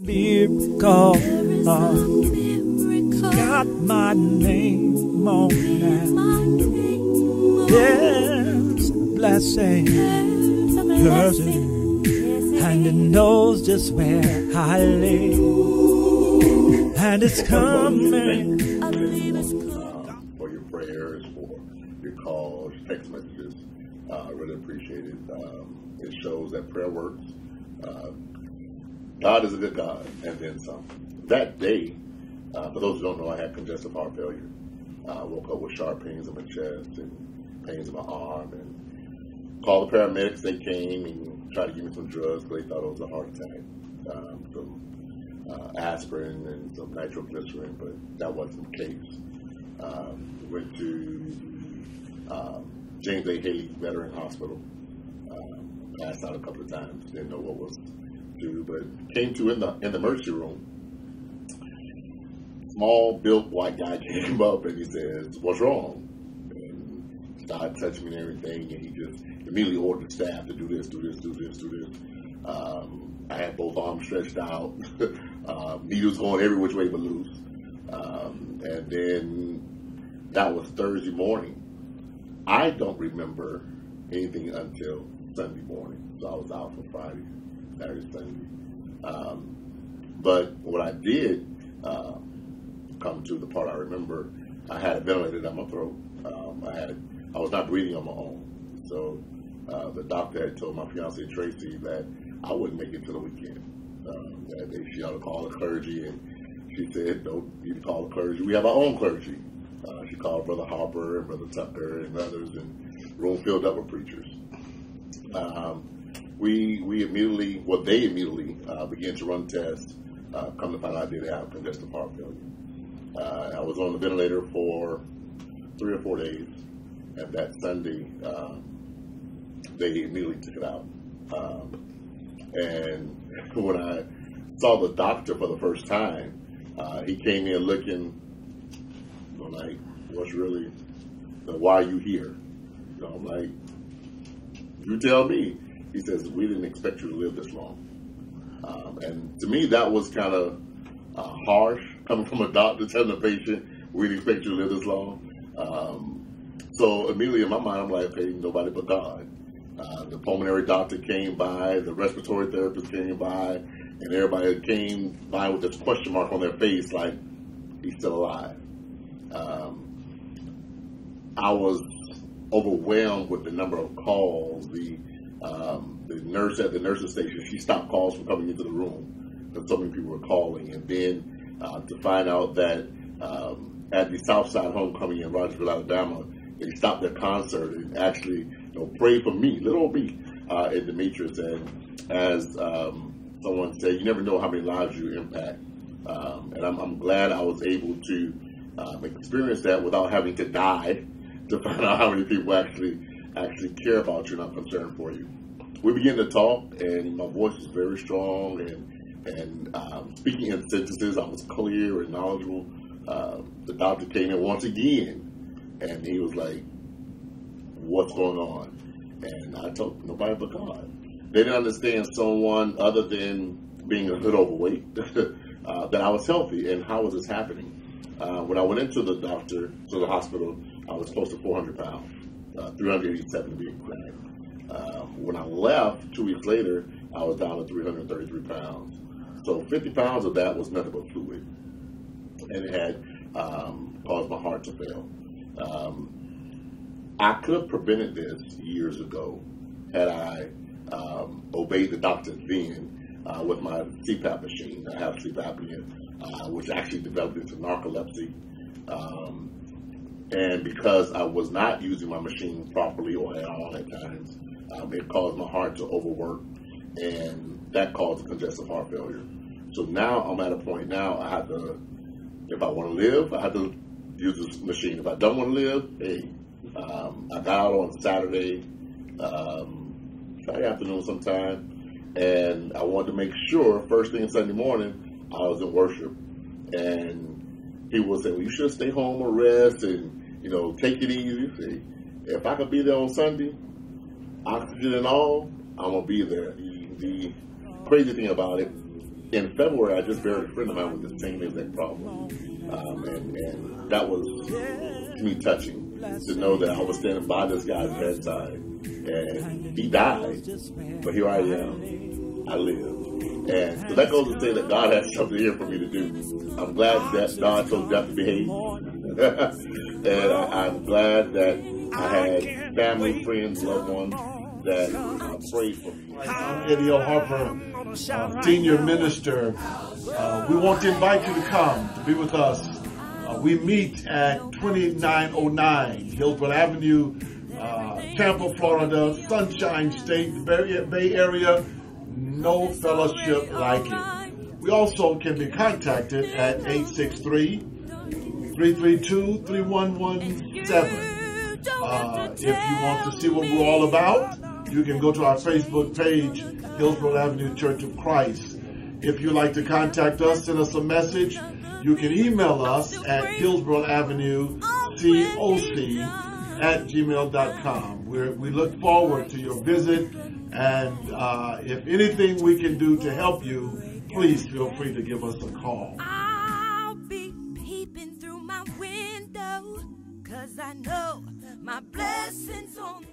Miracle, got my name on that. There's a blessing, and it knows just where I live, and it's coming. For your prayers, for your calls, text messages, really appreciate it. It shows that prayer works. God is a good God, and then some. That day, for those who don't know, I had congestive heart failure. I woke up with sharp pains in my chest and pains in my arm, and called the paramedics. They came and tried to give me some drugs, but they thought it was a heart attack. Some aspirin and some nitroglycerin, but that wasn't the case. Went to James A. Haley Veteran Hospital. Passed out a couple of times. Didn't know what was due, but came to in the emergency room. Small built white guy came up and he says, "What's wrong?" And started touching me and everything, and he just immediately ordered the staff to do this, do this, do this, do this. I had both arms stretched out, needles going every which way but loose. And then that was Thursday morning. I don't remember anything until Sunday morning. So I was out for Friday, Saturday, Sunday. But what I did come to the part I remember, I had a ventilator down my throat. I was not breathing on my own. So the doctor had told my fiancée Tracy that I wouldn't make it to the weekend. That she ought to call the clergy, and she said, "Don't need to call the clergy. We have our own clergy." She called Brother Harper and Brother Tucker and others, and room filled up with preachers. They immediately began to run tests. Come to find out I did have congestive heart failure. I was on the ventilator for 3 or 4 days, and that Sunday they immediately took it out. And when I saw the doctor for the first time, he came in looking like, why are you here? I'm like, you tell me. He says, "We didn't expect you to live this long." And to me, that was kind of harsh, coming from a doctor telling a patient, "We didn't expect you to live this long." So immediately in my mind, I'm like, okay, nobody but God. The pulmonary doctor came by, the respiratory therapist came by, and everybody came by with this question mark on their face, like, he's still alive. I was overwhelmed with the number of calls. The nurse at the nurse's station, she stopped calls from coming into the room because so many people were calling. And then to find out that at the Southside Homecoming in Rogersville, Alabama, they stopped their concert and actually prayed for me, little old me, and Demetrius. And as someone said, you never know how many lives you impact. And I'm glad I was able to experience that without having to die, to find out how many people actually care about you and are concerned for you. We began to talk, and my voice was very strong, and speaking in sentences, I was clear and knowledgeable. The doctor came in once again, and he was like, "What's going on?" And I told him, nobody but God. They didn't understand someone other than being a little overweight, that I was healthy, and how was this happening? When I went into the hospital, I was close to 400 pounds, 387 to be exact. When I left 2 weeks later, I was down to 333 pounds. So 50 pounds of that was nothing but fluid, and it had caused my heart to fail. I could have prevented this years ago had I obeyed the doctor then with my CPAP machine. I have sleep apnea, which actually developed into narcolepsy. And because I was not using my machine properly or at all at times, it caused my heart to overwork, and that caused congestive heart failure. So now I'm at a point now I have to, if I want to live, I have to use this machine. If I don't want to live, hey, I got out on Saturday afternoon sometime, and I wanted to make sure first thing Sunday morning I was in worship. And people would say, "Well, you should stay home or rest and take it easy." See, if I could be there on Sunday, oxygen and all, I'm gonna be there. The crazy thing about it, in February, I just buried a friend of mine with the same exact problem. And that was, to me, touching to know that I was standing by this guy's bedside. And he died, but here I am. I live. And so that goes to say that God has something here for me to do. I'm glad that God told death to behave. And I'm glad that I had family, friends, loved ones that prayed for me. I'm Eddie O. Harper, Senior Minister. We want to invite you to come to be with us. We meet at 2909 Hillsborough Avenue, Tampa, Florida, Sunshine State, the Bay Area. No fellowship like it. We also can be contacted at 863-332-3117. If you want to see what we're all about, you can go to our Facebook page, Hillsborough Avenue Church of Christ. If you'd like to contact us, send us a message. You can email us at hillsboroughAvenueCoc@gmail.com. We look forward to your visit, and if anything we can do to help you, please feel free to give us a call. I'll be peeping through my window, 'cause I know my blessings on